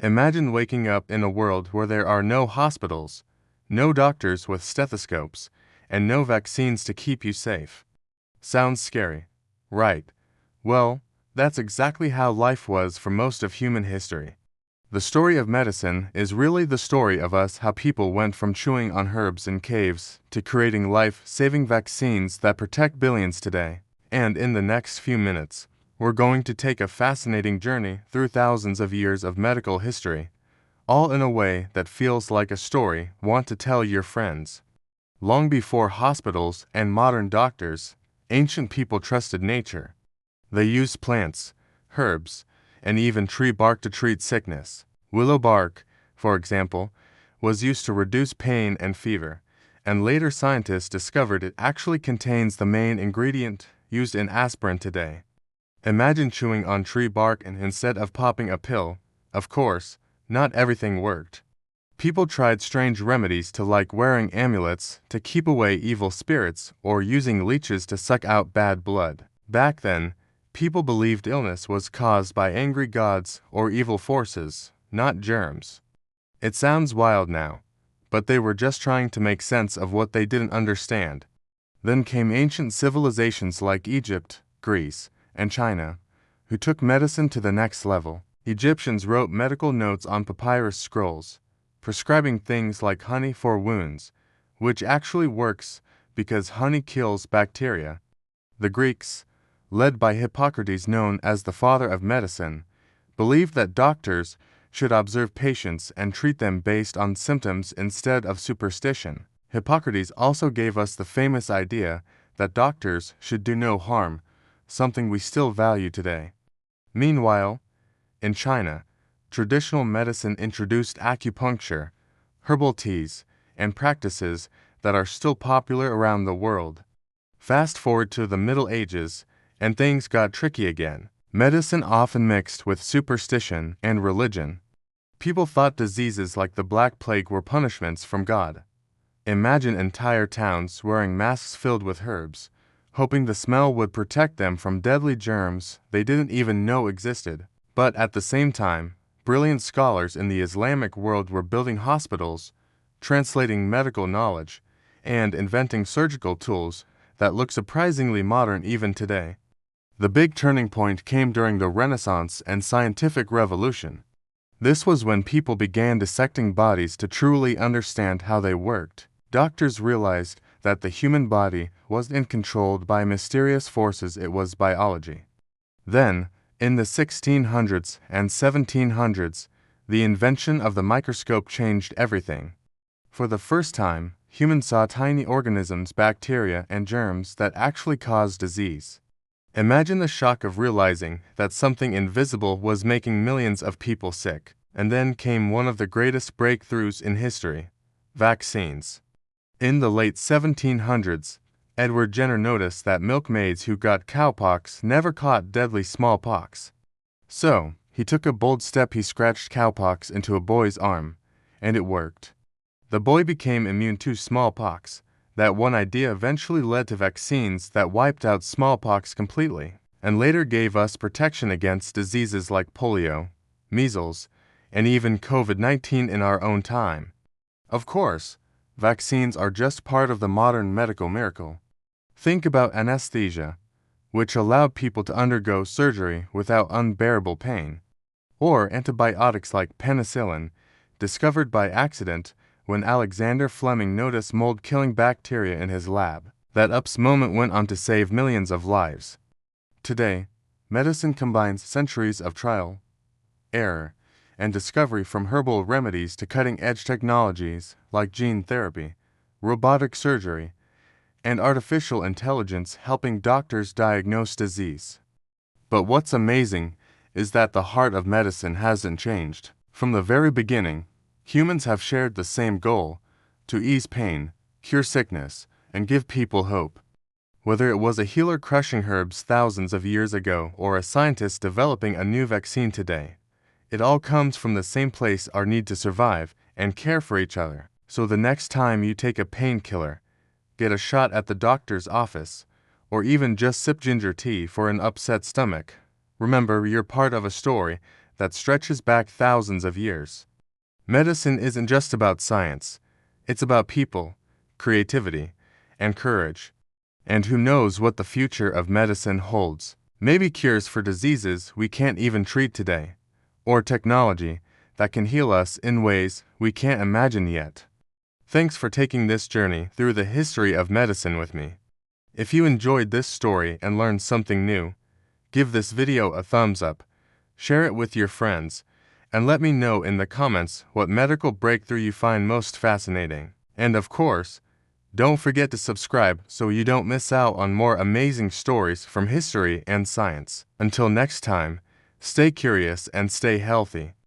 Imagine waking up in a world where there are no hospitals, no doctors with stethoscopes, and no vaccines to keep you safe. Sounds scary, right? Well, that's exactly how life was for most of human history. The story of medicine is really the story of us, how people went from chewing on herbs in caves to creating life-saving vaccines that protect billions today. And in the next few minutes, we're going to take a fascinating journey through thousands of years of medical history, all in a way that feels like a story you want to tell your friends. Long before hospitals and modern doctors, ancient people trusted nature. They used plants, herbs, and even tree bark to treat sickness. Willow bark, for example, was used to reduce pain and fever, and later scientists discovered it actually contains the main ingredient used in aspirin today. Imagine chewing on tree bark and instead of popping a pill. Of course, not everything worked. People tried strange remedies like wearing amulets to keep away evil spirits or using leeches to suck out bad blood. Back then, people believed illness was caused by angry gods or evil forces, not germs. It sounds wild now, but they were just trying to make sense of what they didn't understand. Then came ancient civilizations like Egypt, Greece, and China, who took medicine to the next level. Egyptians wrote medical notes on papyrus scrolls, prescribing things like honey for wounds, which actually works because honey kills bacteria. The Greeks, led by Hippocrates, known as the father of medicine, believed that doctors should observe patients and treat them based on symptoms instead of superstition. Hippocrates also gave us the famous idea that doctors should do no harm, something we still value today. Meanwhile, in China, traditional medicine introduced acupuncture, herbal teas, and practices that are still popular around the world. Fast forward to the Middle Ages, and things got tricky again. Medicine often mixed with superstition and religion. People thought diseases like the Black Plague were punishments from God. Imagine entire towns wearing masks filled with herbs, hoping the smell would protect them from deadly germs they didn't even know existed. But at the same time, brilliant scholars in the Islamic world were building hospitals, translating medical knowledge, and inventing surgical tools that look surprisingly modern even today. The big turning point came during the Renaissance and scientific revolution. This was when people began dissecting bodies to truly understand how they worked. Doctors realized that the human body wasn't controlled by mysterious forces, it was biology. Then, in the 1600s and 1700s, the invention of the microscope changed everything. For the first time, humans saw tiny organisms, bacteria, and germs that actually cause disease. Imagine the shock of realizing that something invisible was making millions of people sick. And then came one of the greatest breakthroughs in history: vaccines. In the late 1700s, Edward Jenner noticed that milkmaids who got cowpox never caught deadly smallpox. So, he took a bold step. He scratched cowpox into a boy's arm, and it worked. The boy became immune to smallpox. That one idea eventually led to vaccines that wiped out smallpox completely, and later gave us protection against diseases like polio, measles, and even COVID-19 in our own time. Of course, vaccines are just part of the modern medical miracle. Think about anesthesia, which allowed people to undergo surgery without unbearable pain, or antibiotics like penicillin, discovered by accident when Alexander Fleming noticed mold-killing bacteria in his lab. That ups moment went on to save millions of lives. Today, medicine combines centuries of trial, error, and discovery, from herbal remedies to cutting-edge technologies like gene therapy, robotic surgery, and artificial intelligence, helping doctors diagnose disease. But what's amazing is that the heart of medicine hasn't changed. From the very beginning, humans have shared the same goal: to ease pain, cure sickness, and give people hope. Whether it was a healer crushing herbs thousands of years ago or a scientist developing a new vaccine today, it all comes from the same place: our need to survive and care for each other. So the next time you take a painkiller, get a shot at the doctor's office, or even just sip ginger tea for an upset stomach, remember, you're part of a story that stretches back thousands of years. Medicine isn't just about science, it's about people, creativity, and courage. And who knows what the future of medicine holds? Maybe cures for diseases we can't even treat today, or technology that can heal us in ways we can't imagine yet. Thanks for taking this journey through the history of medicine with me. If you enjoyed this story and learned something new, give this video a thumbs up, share it with your friends, and let me know in the comments what medical breakthrough you find most fascinating. And of course, don't forget to subscribe so you don't miss out on more amazing stories from history and science. Until next time, stay curious and stay healthy.